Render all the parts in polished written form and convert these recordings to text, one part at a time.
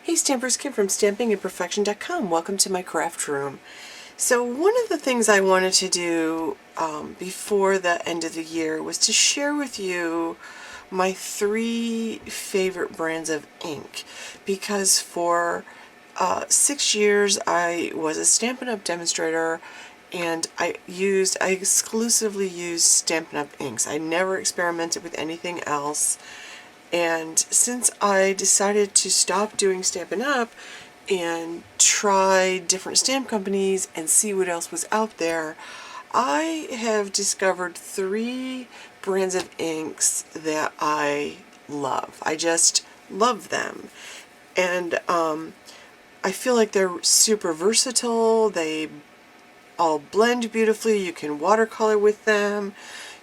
Hey Stampers, Kim from stampingandperfection.com. Welcome to my craft room. So one of the things I wanted to do before the end of the year was to share with you my 3 favorite brands of ink, because for 6 years I was a Stampin' Up! Demonstrator, and I exclusively used Stampin' Up! Inks. I never experimented with anything else. And since I decided to stop doing Stampin' Up! And try different stamp companies and see what else was out there, I have discovered 3 brands of inks that I love. I just love them. And I feel like they're super versatile. They all blend beautifully. You can watercolor with them.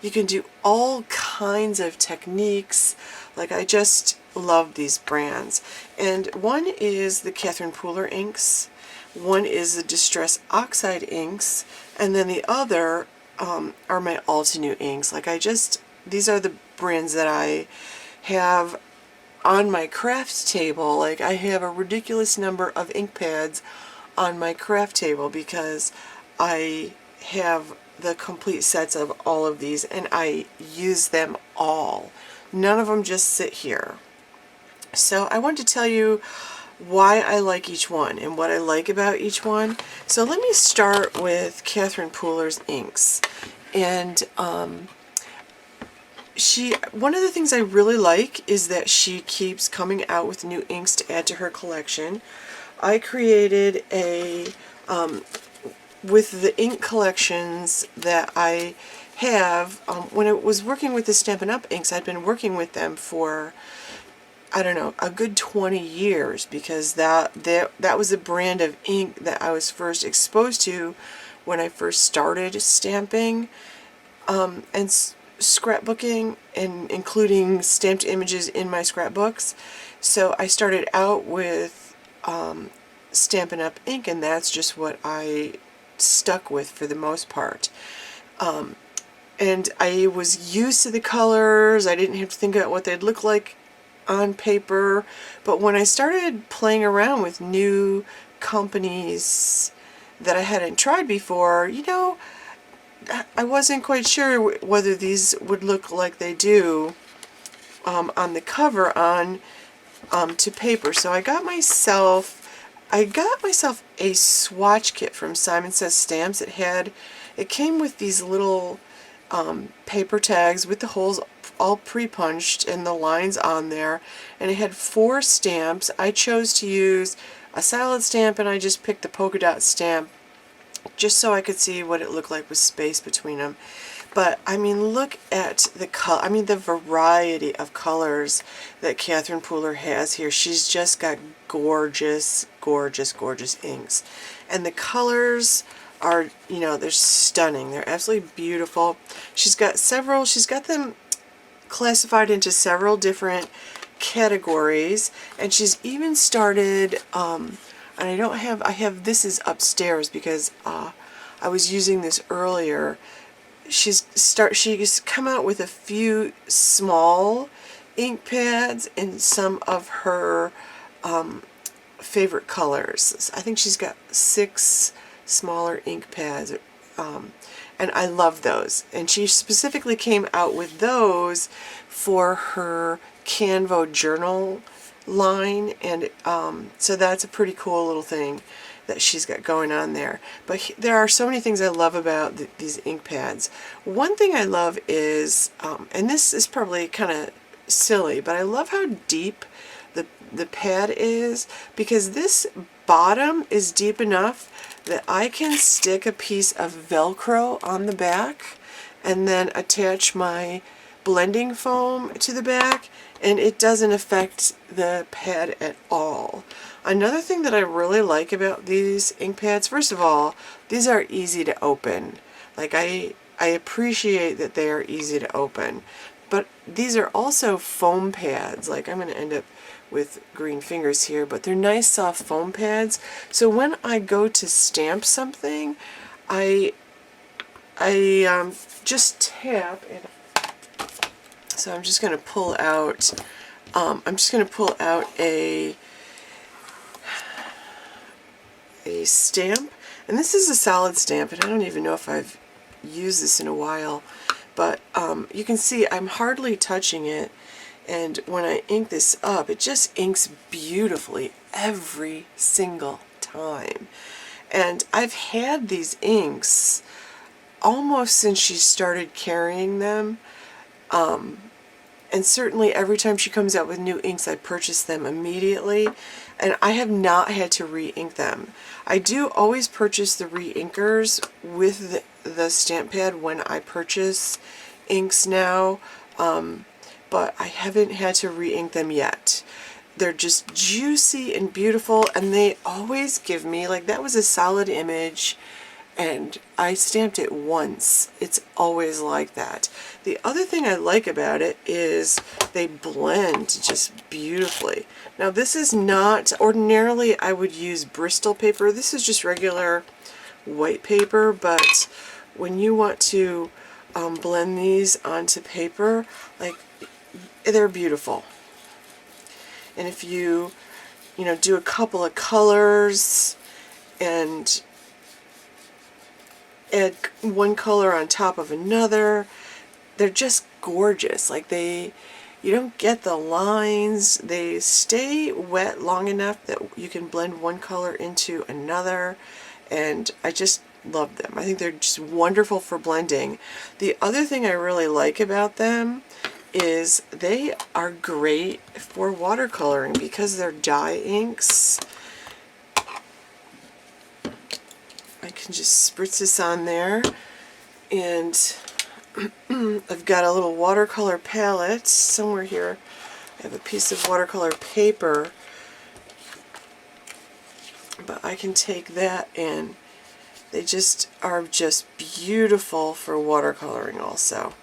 You can do all kinds of techniques. Like, I just love these brands. And one is the Katherine inks, one is the Distress Oxide inks, and then the other are my Altenew inks. Like, these are the brands that I have on my craft table. Like, I have a ridiculous number of ink pads on my craft table because I have the complete sets of all of these and I use them all. None of them just sit here. So I want to tell you why I like each one and what I like about each one. So let me start with Katherine Pooler's inks. And one of the things I really like is that she keeps coming out with new inks to add to her collection. I created with the ink collections that I have, when I was working with the Stampin' Up! Inks, I'd been working with them for, I don't know, a good 20 years, because that was a brand of ink that I was first exposed to when I first started stamping and scrapbooking, and including stamped images in my scrapbooks. So I started out with Stampin' Up! Ink, and that's just what I stuck with for the most part. And I was used to the colors. I didn't have to think about what they'd look like on paper. But when I started playing around with new companies that I hadn't tried before, you know, I wasn't quite sure whether these would look like they do on the cover to paper. So I got myself a Swatch Kit from Simon Says Stamps. It came with these little paper tags with the holes all pre-punched and the lines on there, and it had 4 stamps. I chose to use a salad stamp, and I just picked the polka dot stamp just so I could see what it looked like with space between them. But I mean, look at the variety of colors that Katherine Pooler has here. She's just got gorgeous, gorgeous, gorgeous inks. And the colors are, you know, they're stunning. They're absolutely beautiful. She's got them classified into several different categories, and she's even started, and this is upstairs because I was using this earlier. She's come out with a few small ink pads in some of her favorite colors. I think she's got 6 smaller ink pads, and I love those. And she specifically came out with those for her Canvo journal line, and so that's a pretty cool little thing that she's got going on there. But there are so many things I love about these ink pads. One thing I love is, and this is probably kind of silly, but I love how deep the pad is, because this bottom is deep enough that I can stick a piece of Velcro on the back and then attach my blending foam to the back, and it doesn't affect the pad at all. Another thing that I really like about these ink pads, first of all, these are easy to open. Like, I appreciate that they are easy to open. But these are also foam pads. Like, I'm going to end up with green fingers here, but they're nice soft foam pads. So when I go to stamp something, I just tap, and so I'm just going to pull out a a stamp, and this is a solid stamp, and I don't even know if I've used this in a while, but you can see I'm hardly touching it, and when I ink this up, it just inks beautifully every single time. And I've had these inks almost since she started carrying them, and certainly every time she comes out with new inks, I purchase them immediately, and I have not had to re-ink them. I do always purchase the re-inkers with the stamp pad when I purchase inks now, but I haven't had to re-ink them yet. They're just juicy and beautiful, and they always give me, like, that was a solid image, and I stamped it once. It's always like that. The other thing I like about it is they blend just beautifully. Now this is not, ordinarily I would use Bristol paper. This is just regular white paper, but when you want to blend these onto paper, like, they're beautiful. And if you do a couple of colors and add one color on top of another, they're just gorgeous. Like, you don't get the lines. They stay wet long enough that you can blend one color into another, and I just love them. I think they're just wonderful for blending. The other thing I really like about them is they are great for watercoloring because they're dye inks. I can just spritz this on there, and I've got a little watercolor palette somewhere here. I have a piece of watercolor paper, but I can take that, and they just are just beautiful for watercoloring also.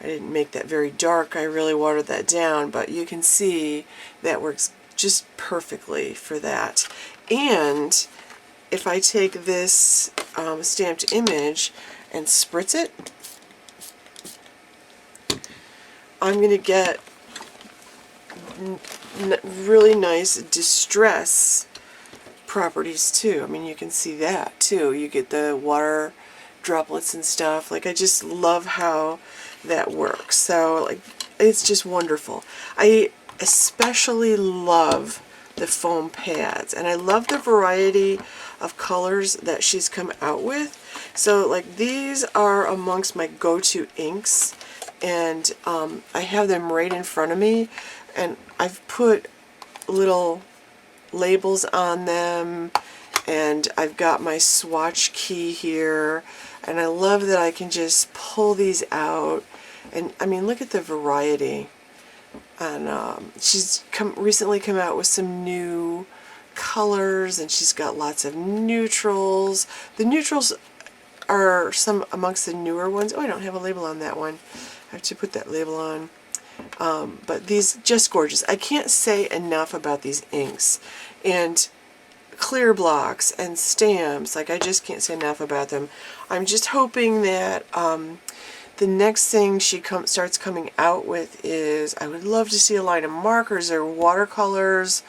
I didn't make that very dark, I really watered that down, but you can see that works just perfectly for that. And if I take this stamped image and spritz it, I'm going to get really nice distress properties too. I mean, you can see that too. You get the water droplets and stuff. Like, I just love how that works. So, like, it's just wonderful. I especially love the foam pads, and I love the variety of colors that she's come out with. So, like, these are amongst my go-to inks, and I have them right in front of me, and I've put little labels on them, and I've got my swatch key here, and I love that I can just pull these out. And I mean, look at the variety. And she's recently come out with some new colors, and she's got lots of neutrals. The neutrals are some amongst the newer ones. Oh, I don't have a label on that one. I have to put that label on. But these, just gorgeous. I can't say enough about these inks. And clear blocks and stamps, like, I just can't say enough about them. I'm just hoping that the next thing she starts coming out with is, I would love to see a line of markers or watercolors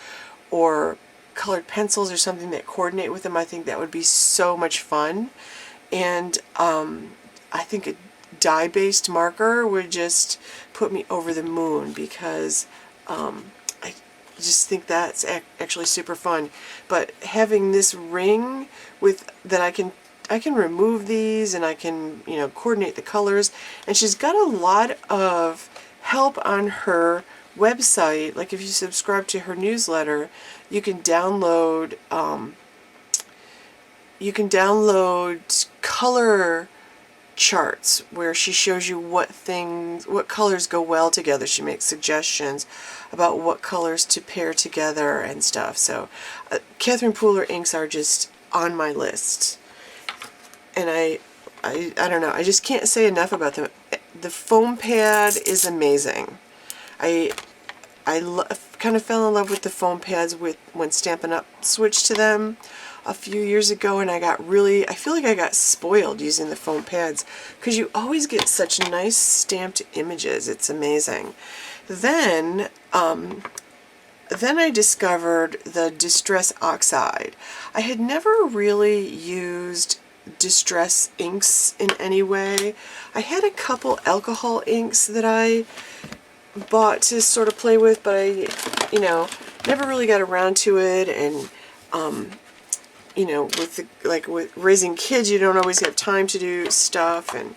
or colored pencils or something that coordinate with them. I think that would be so much fun. And I think a dye-based marker would just put me over the moon, because I just think that's actually super fun. But having this ring with that, I can remove these, and I can, coordinate the colors. And she's got a lot of help on her website. Like, if you subscribe to her newsletter, you can download color charts where she shows you what colors go well together. She makes suggestions about what colors to pair together and stuff. So Katherine Pooler inks are just on my list, and I don't know, I just can't say enough about them. The foam pad is amazing. I kind of fell in love with the foam pads when Stampin' Up! Switched to them a few years ago, and I feel like I got spoiled using the foam pads, because you always get such nice stamped images. It's amazing. Then then I discovered the Distress Oxide. I had never really used Distress inks in any way. I had a couple alcohol inks that I bought to sort of play with, but I, never really got around to it. And with raising kids, you don't always have time to do stuff, and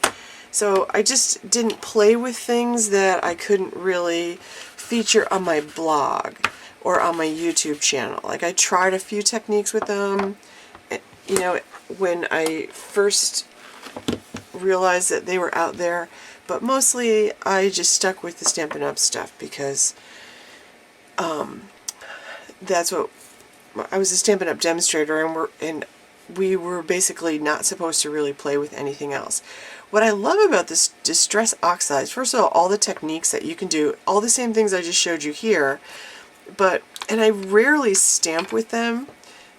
so I just didn't play with things that I couldn't really feature on my blog or on my YouTube channel. Like, I tried a few techniques with them, when I first realized that they were out there, but mostly I just stuck with the Stampin' Up! Stuff because that's what I was, a Stampin' Up! Demonstrator, and we were basically not supposed to really play with anything else. What I love about this Distress Oxides, first of all the techniques that you can do, all the same things I just showed you here, and I rarely stamp with them.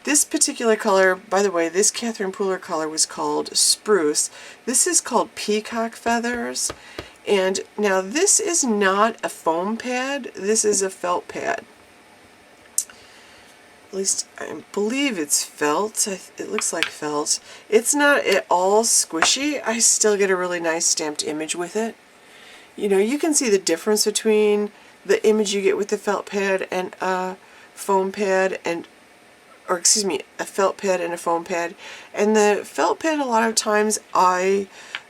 This particular color, by the way, this Katherine Pooler color was called Spruce. This is called Peacock Feathers. And now this is not a foam pad, this is a felt pad. At least I believe it's felt. It looks like felt. It's not at all squishy. I still get a really nice stamped image with it. You can see the difference between the image you get with the felt pad and a foam pad, or excuse me, a felt pad and a foam pad. And the felt pad, a lot of times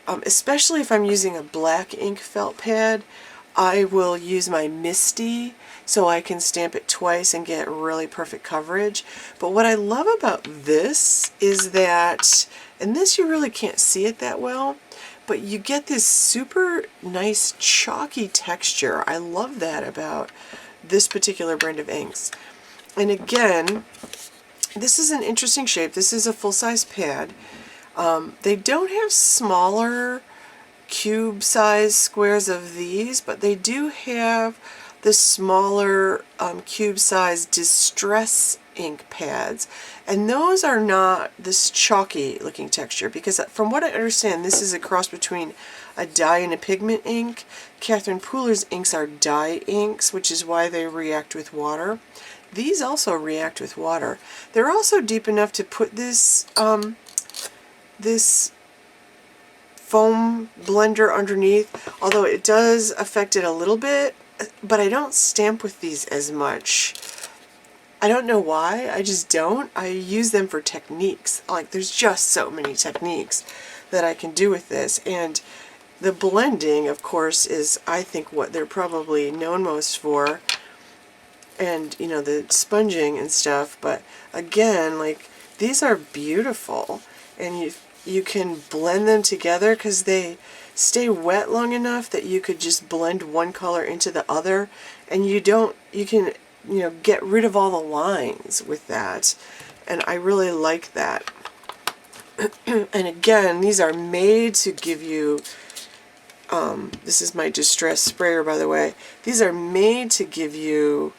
especially if I'm using a black ink felt pad, I will use my Misty so I can stamp it twice and get really perfect coverage. But what I love about this is that, and this you really can't see it that well, but you get this super nice chalky texture. I love that about this particular brand of inks. And again, this is an interesting shape. This is a full-size pad. They don't have smaller cube-size squares of these, but they do have the smaller cube-size Distress ink pads, and those are not this chalky looking texture, because from what I understand, this is a cross between a dye and a pigment ink. Katherine Pooler's inks are dye inks, which is why they react with water. These also react with water. They're also deep enough to put this this foam blender underneath, although it does affect it a little bit, but I don't stamp with these as much. I don't know why, I just don't. I use them for techniques. Like, there's just so many techniques that I can do with this, and the blending, of course, is, I think, what they're probably known most for, and, the sponging and stuff. But again, like, these are beautiful, and you can blend them together because they stay wet long enough that you could just blend one color into the other, and you can get rid of all the lines with that, and I really like that. And again, these are made to give you, this is my Distress sprayer, by the way, these are made to give you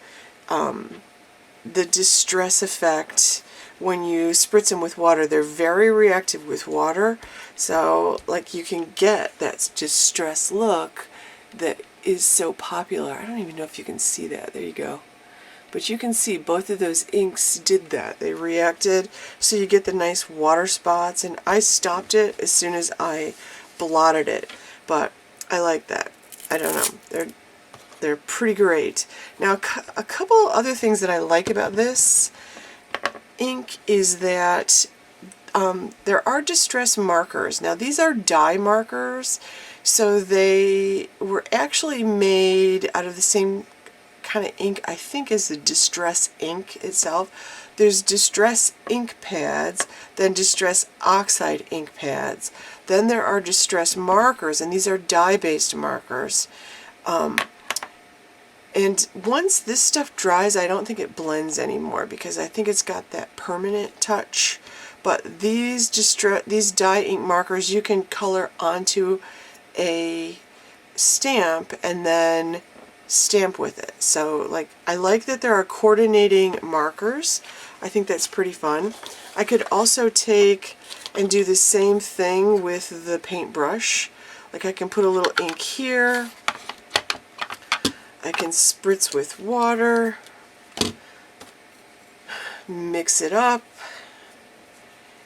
the distress effect when you spritz them with water. They're very reactive with water, so like you can get that distress look that is so popular. I don't even know if you can see that. There you go. But you can see both of those inks did that. They reacted, so you get the nice water spots, and I stopped it as soon as I blotted it. But I like that. I don't know. They're pretty great. Now, a couple other things that I like about this ink is that there are distress markers. Now, these are dye markers, so they were actually made out of the same kind of ink, I think, as the Distress ink itself. There's Distress ink pads, then Distress Oxide ink pads. Then there are Distress markers, and these are dye-based markers. And once this stuff dries, I don't think it blends anymore because I think it's got that permanent touch. But these dye ink markers, you can color onto a stamp and then stamp with it. So, like, I like that there are coordinating markers. I think that's pretty fun. I could also take and do the same thing with the paintbrush. Like, I can put a little ink here. I can spritz with water. mix it up,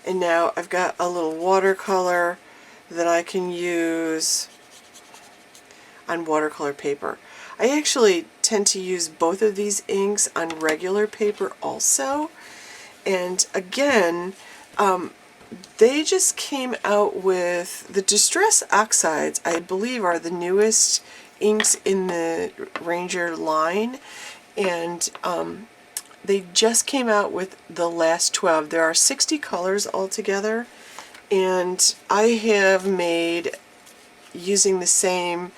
and now I've got a little watercolor that I can use on watercolor paper. I actually tend to use both of these inks on regular paper also, and again, they just came out with the Distress Oxides, I believe are the newest inks in the Ranger line, and they just came out with the last 12. There are 60 colors altogether, and I have made, using the same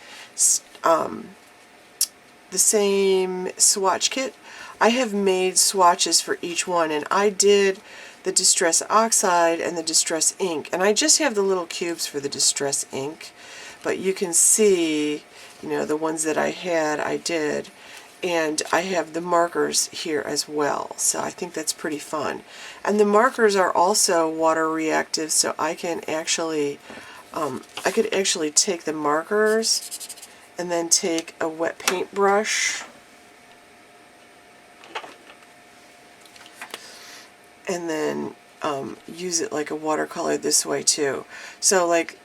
swatch kit, I have made swatches for each one, and I did the Distress Oxide and the Distress ink, and I just have the little cubes for the Distress ink, but you can see, you know, the ones that I had, I did, and I have the markers here as well, so I think that's pretty fun. And the markers are also water reactive, so I can actually, I could actually take the markers and then take a wet paintbrush and then use it like a watercolor this way too. So like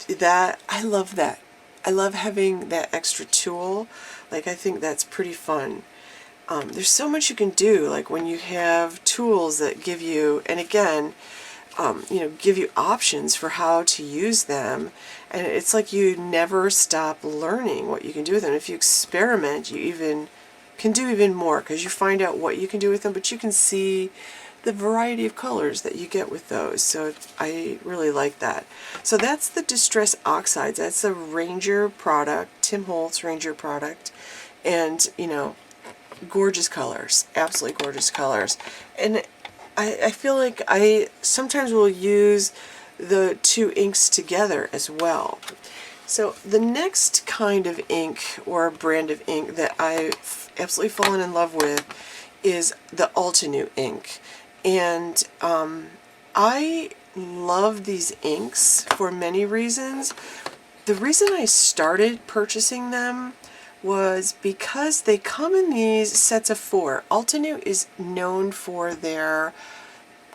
that, I love that. I love having that extra tool. Like, I think that's pretty fun. There's so much you can do, like when you have tools that give you, and again, you know, give you options for how to use them, and it's like you never stop learning what you can do with them. If you experiment, you can do even more, because you find out what you can do with them, but you can see the variety of colors that you get with those. So I really like that. So that's the Distress Oxides. That's a Ranger product, Tim Holtz Ranger product, and you know, gorgeous colors, absolutely gorgeous colors. And I feel like I sometimes will use the two inks together as well. So the next kind of ink, or brand of ink, that I've absolutely fallen in love with is the Ultinew ink. And I love these inks for many reasons. The reason I started purchasing them was because they come in these sets of 4. Ultinew is known for their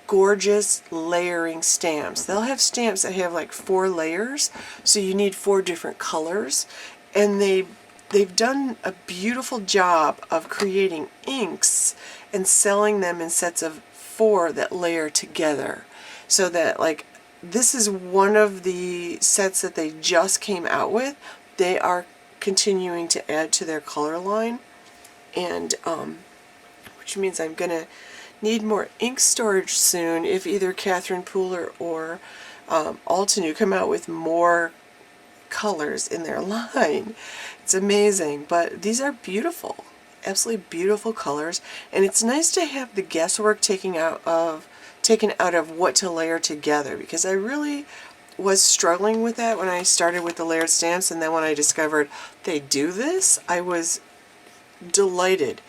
gorgeous layering stamps. They'll have stamps that have like 4 layers, so you need 4 different colors, and they've done a beautiful job of creating inks and selling them in sets of 4 that layer together, so that, like, this is one of the sets that they just came out with. They are continuing to add to their color line, and which means I'm gonna need more ink storage soon if either Katherine Pooler or Ultinew come out with more colors in their line. It's amazing, but these are beautiful, absolutely beautiful colors, and it's nice to have the guesswork taken out of what to layer together, because I really was struggling with that when I started with the layered stamps, and then when I discovered they do this, I was delighted.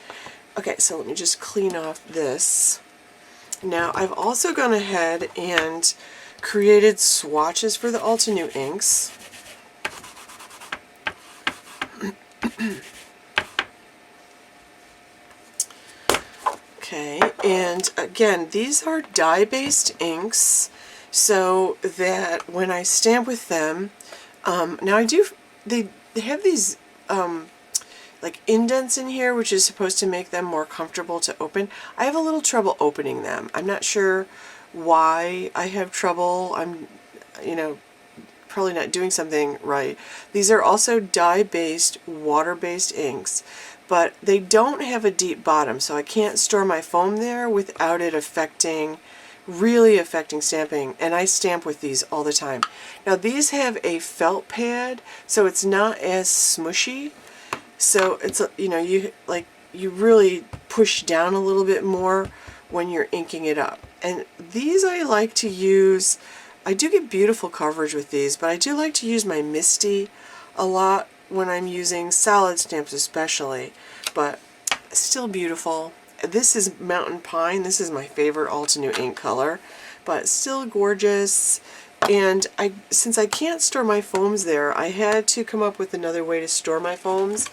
Okay, so let me just clean off this. Now I've also gone ahead and created swatches for the Ultinew inks. Okay, and again, these are dye-based inks, so that when I stamp with them, now they have these like indents in here, which is supposed to make them more comfortable to open. I have a little trouble opening them. I'm not sure why I have trouble. I'm, you know, probably not doing something right. These are also dye-based, water-based inks, but they don't have a deep bottom, so I can't store my foam there without it really affecting stamping, and I stamp with these all the time. Now these have a felt pad, so it's not as smushy, so it's, you know, you really push down a little bit more when you're inking it up. And these I like to use, I do get beautiful coverage with these, but I do like to use my Misty a lot when I'm using solid stamps especially, but still beautiful. This is Mountain Pine. This is my favorite Ultinew ink color, but still gorgeous. And since I can't store my foams there, I had to come up with another way to store my foams.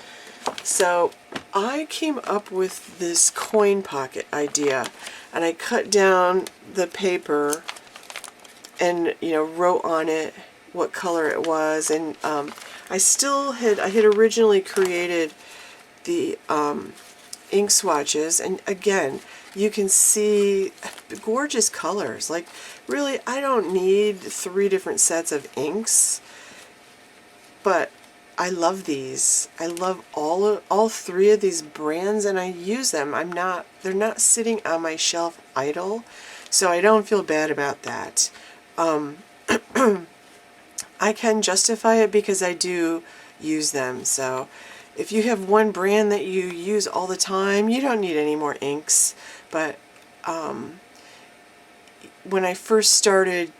So I came up with this coin pocket idea, and I cut down the paper and, you know, wrote on it what color it was, and I had originally created the ink swatches, and again, you can see gorgeous colors. Like, really, I don't need 3 different sets of inks, but I love these. I love all 3 of these brands, and I use them. They're not sitting on my shelf idle, so I don't feel bad about that. I can justify it because I do use them. So if you have one brand that you use all the time, you don't need any more inks. But when I first started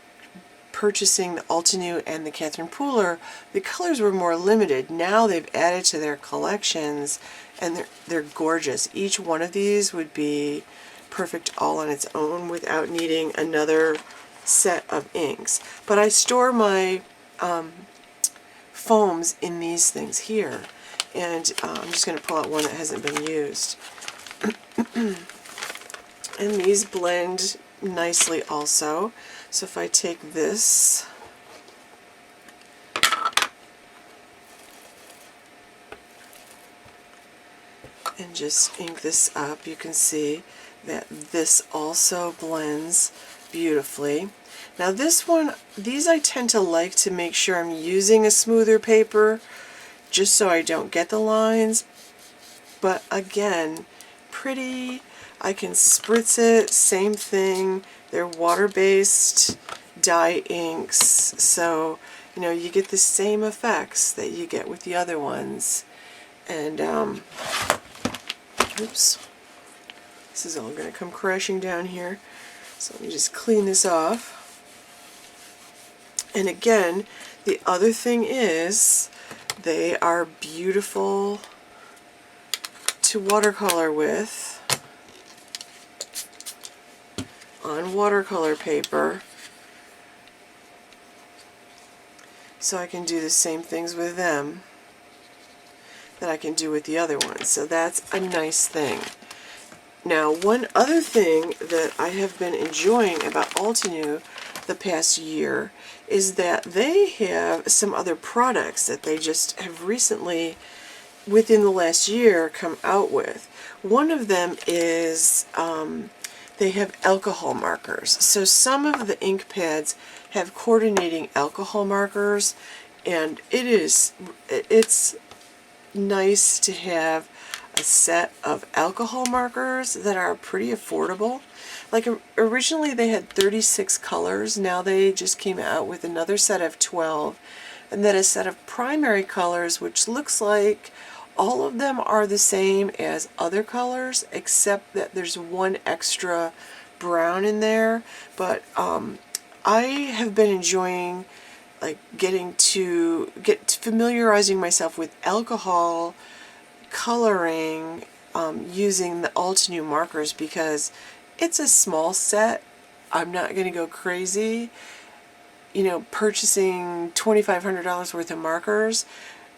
purchasing the Altenew and the Katherine Pooler, the colors were more limited. Now they've added to their collections, and they're gorgeous. Each one of these would be perfect all on its own without needing another set of inks. But I store my foams in these things here, and I'm just going to pull out one that hasn't been used. And these blend nicely also. So if I take this and just ink this up, you can see that this also blends beautifully. Now this one, these I tend to like to make sure I'm using a smoother paper just so I don't get the lines, but again, pretty. I can spritz it, same thing. They're water-based dye inks, so you know, you get the same effects that you get with the other ones. And oops, this is all going to come crashing down here, so let me just clean this off. And again, the other thing is they are beautiful to watercolor with on watercolor paper. So I can do the same things with them that I can do with the other ones. So that's a nice thing. Now, one other thing that I have been enjoying about Altenew the past year is that they have some other products that they just have recently, within the last year, come out with. One of them is they have alcohol markers. So some of the ink pads have coordinating alcohol markers, and it's nice to have a set of alcohol markers that are pretty affordable. Like originally they had 36 colors, now they just came out with another set of 12, and then a set of primary colors, which looks like all of them are the same as other colors, except that there's one extra brown in there. But I have been enjoying like familiarizing myself with alcohol coloring using the Altenew markers, because it's a small set. I'm not going to go crazy, you know, purchasing $2,500 worth of markers,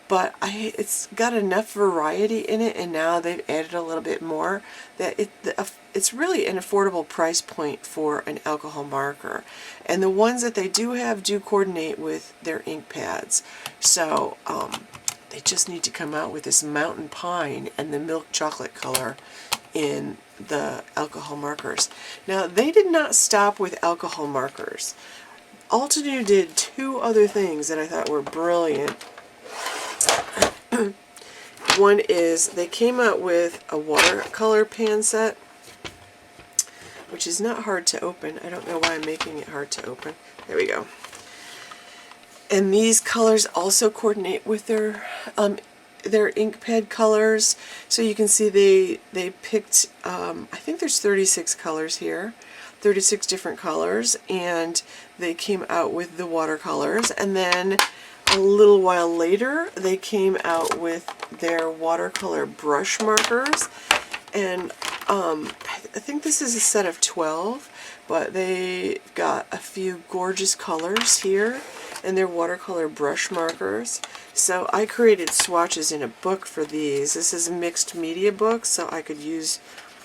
but it's got enough variety in it, and now they've added a little bit more that it's really an affordable price point for an alcohol marker. And the ones that they do have do coordinate with their ink pads. So they just need to come out with this mountain pine and the milk chocolate color in the alcohol markers. Now, they did not stop with alcohol markers. Altenew did 2 other things that I thought were brilliant. One is they came out with a watercolor pan set, which is not hard to open. I don't know why I'm making it hard to open. There we go. And these colors also coordinate with their ink pad colors. So you can see they picked, I think there's 36 colors here, 36 different colors, and they came out with the watercolors. And then a little while later, they came out with their watercolor brush markers. And I think this is a set of 12, but they got a few gorgeous colors here and their watercolor brush markers. So I created swatches in a book for these. This is a mixed media book, so I could use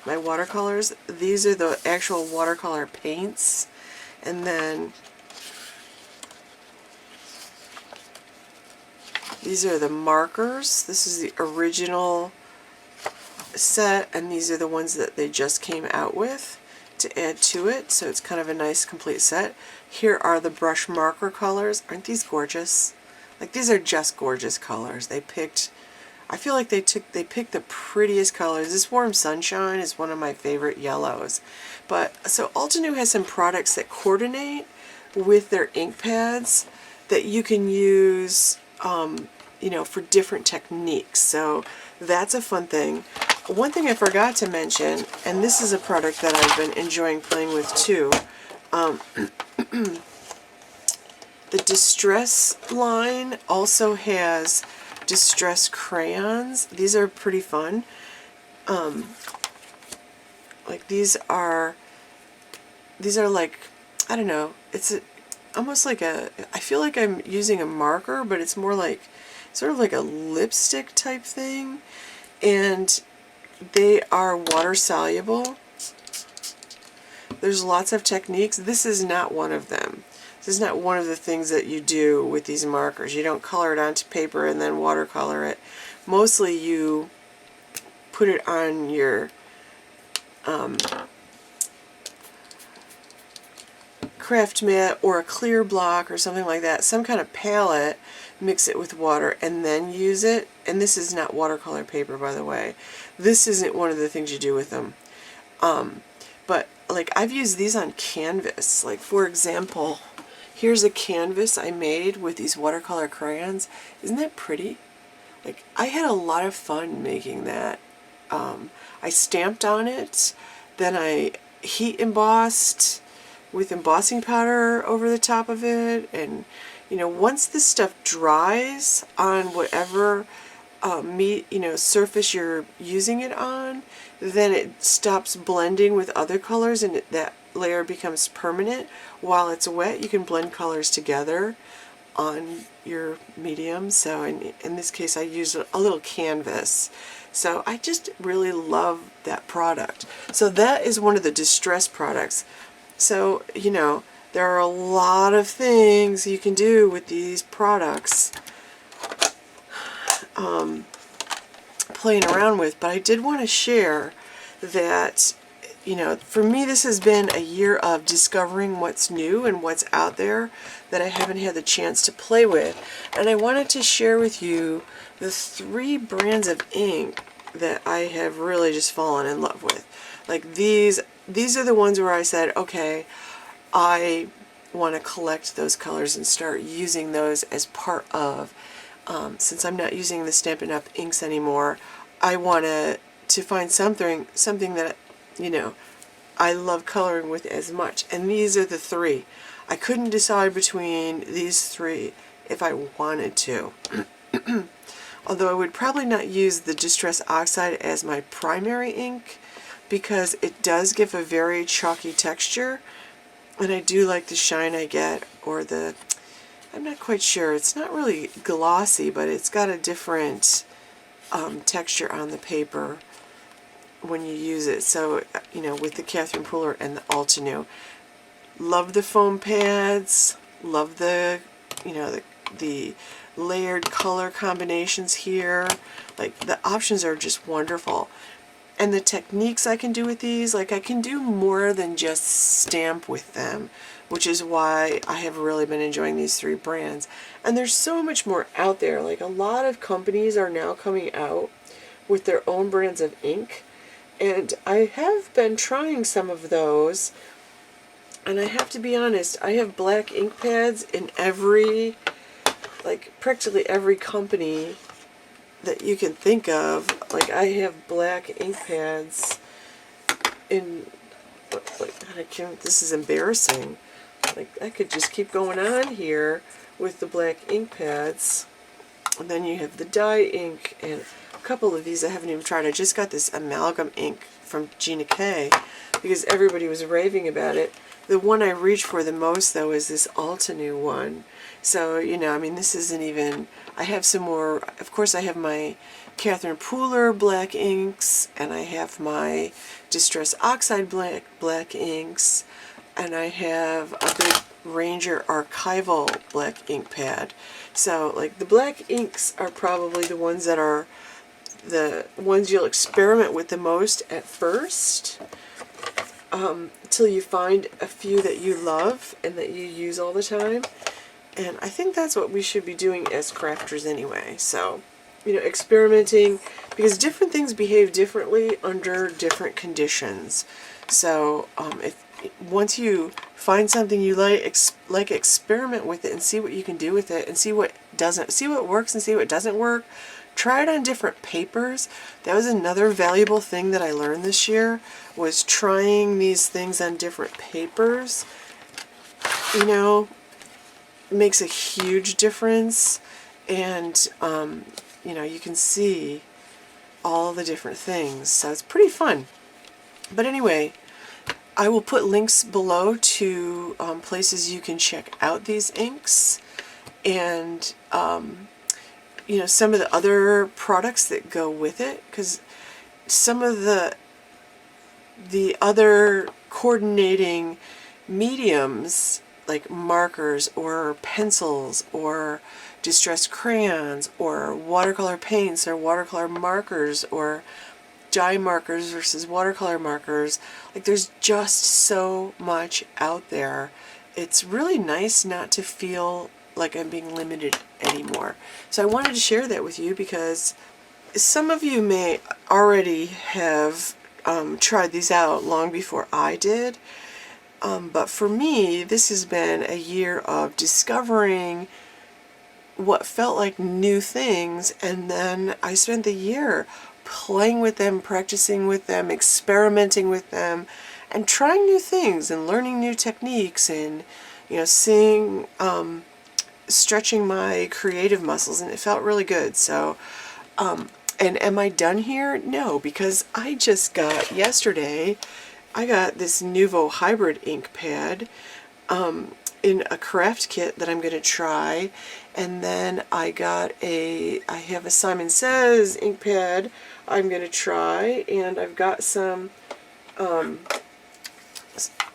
my watercolors. These are the actual watercolor paints. And then these are the markers. This is the original set, and these are the ones that they just came out with to add to it, so it's kind of a nice complete set. Here are the brush marker colors. Aren't these gorgeous? Like, these are just gorgeous colors. They picked, I feel like they picked the prettiest colors. This Warm Sunshine is one of my favorite yellows. But so Altenew has some products that coordinate with their ink pads that you can use you know, for different techniques. So that's a fun thing. One thing I forgot to mention, and this is a product that I've been enjoying playing with too, the Distress line also has Distress crayons. These are pretty fun. Like these are like, I don't know, it's almost like a, I feel like I'm using a marker, but it's more like, sort of like a lipstick type thing. And they are water soluble. There's lots of techniques. This is not one of them. This is not one of the things that you do with these markers. You don't color it onto paper and then watercolor it. Mostly you put it on your craft mat or a clear block or something like that, some kind of palette, mix it with water and then use it. And this is not watercolor paper, by the way. This isn't one of the things you do with them. But like, I've used these on canvas. Like, for example, here's a canvas I made with these watercolor crayons. Isn't that pretty? Like, I had a lot of fun making that. I stamped on it, then I heat embossed with embossing powder over the top of it, and you know, once this stuff dries on whatever surface you're using it on, then it stops blending with other colors and that layer becomes permanent. While it's wet, you can blend colors together on your medium. So in this case, I used a little canvas. So I just really love that product. So that is one of the Distress products. So, you know, there are a lot of things you can do with these products, playing around with, but I did want to share that, you know, for me this has been a year of discovering what's new and what's out there that I haven't had the chance to play with. And I wanted to share with you the 3 brands of ink that I have really just fallen in love with. Like these are the ones where I said, okay, I want to collect those colors and start using those as part of, since I'm not using the Stampin' Up! Inks anymore, I want to find something that, you know, I love coloring with as much. And these are the 3. I couldn't decide between these 3 if I wanted to. Although I would probably not use the Distress Oxide as my primary ink, because it does give a very chalky texture, and I do like the shine I get, or the, I'm not quite sure, it's not really glossy, but it's got a different texture on the paper when you use it. So, you know, with the Katherine Pooler and the Altenew. Love the foam pads, love the, you know, the layered color combinations here. Like, the options are just wonderful. And the techniques I can do with these, like, I can do more than just stamp with them, which is why I have really been enjoying these 3 brands. And there's so much more out there. Like, a lot of companies are now coming out with their own brands of ink, and I have been trying some of those. And I have to be honest, I have black ink pads in every, like, practically every company that you can think of. Like, I have black ink pads in, like, I can't, this is embarrassing. Like, I could just keep going on here with the black ink pads. And then you have the dye ink and couple of these I haven't even tried. I just got this amalgam ink from Gina K because everybody was raving about it. The one I reach for the most, though, is this Altenew one. So, you know, I mean, this isn't even... I have some more... Of course, I have my Katherine Pooler black inks, and I have my Distress Oxide black inks, and I have a big Ranger Archival black ink pad. So, like, the black inks are probably the ones that are the ones you'll experiment with the most at first, till you find a few that you love and that you use all the time. And I think that's what we should be doing as crafters anyway. So, you know, experimenting, because different things behave differently under different conditions. So, if once you find something you like, experiment with it and see what you can do with it, and see what works and see what doesn't work. Try it on different papers. That was another valuable thing that I learned this year, was trying these things on different papers. You know, makes a huge difference, and you know, you can see all the different things, so it's pretty fun. But anyway, I will put links below to places you can check out these inks, and you know, some of the other products that go with it, because some of the other coordinating mediums, like markers or pencils or distressed crayons or watercolor paints or watercolor markers or dye markers versus watercolor markers, like, there's just so much out there. It's really nice not to feel like I'm being limited anymore. So I wanted to share that with you, because some of you may already have tried these out long before I did. But for me, this has been a year of discovering what felt like new things, and then I spent the year playing with them, practicing with them, experimenting with them, and trying new things and learning new techniques, and, you know, seeing, stretching my creative muscles, and it felt really good. So, and am I done here? No, because I just got, yesterday, I got this Nuvo hybrid ink pad in a craft kit that I'm going to try, and then I have a Simon Says ink pad I'm going to try, and I've got some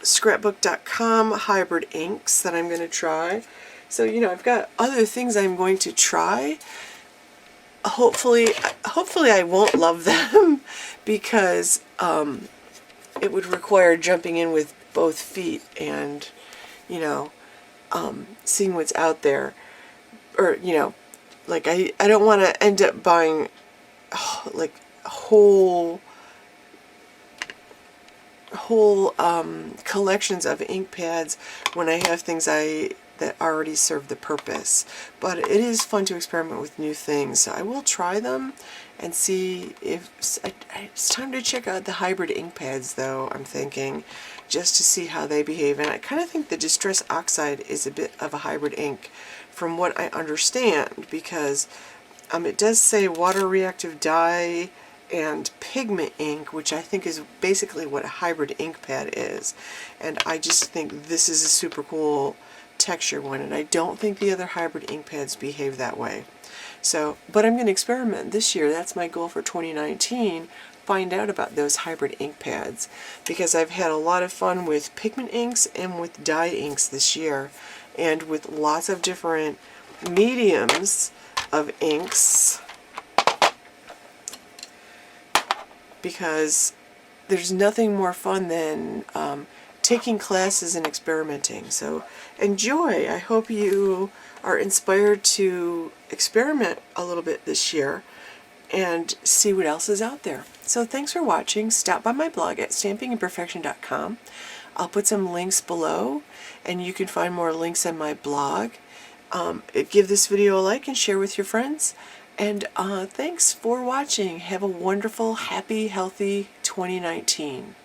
scrapbook.com hybrid inks that I'm going to try. So, you know, I've got other things I'm going to try. Hopefully I won't love them, because it would require jumping in with both feet and, you know, seeing what's out there. Or, you know, like, I don't want to end up buying, like, whole collections of ink pads when I have things that already serve the purpose. But it is fun to experiment with new things, so I will try them and see if it's time to check out the hybrid ink pads, though, I'm thinking, just to see how they behave. And I kind of think the Distress Oxide is a bit of a hybrid ink, from what I understand, because it does say water reactive dye and pigment ink, which I think is basically what a hybrid ink pad is. And I just think this is a super cool texture one, and I don't think the other hybrid ink pads behave that way. So, but I'm going to experiment this year. That's my goal for 2019. Find out about those hybrid ink pads, because I've had a lot of fun with pigment inks and with dye inks this year, and with lots of different mediums of inks, because there's nothing more fun than taking classes and experimenting. So enjoy. I hope you are inspired to experiment a little bit this year and see what else is out there. So thanks for watching. Stop by my blog at stampingimperfection.com. I'll put some links below, and you can find more links on my blog. Give this video a like and share with your friends. And thanks for watching. Have a wonderful, happy, healthy 2019.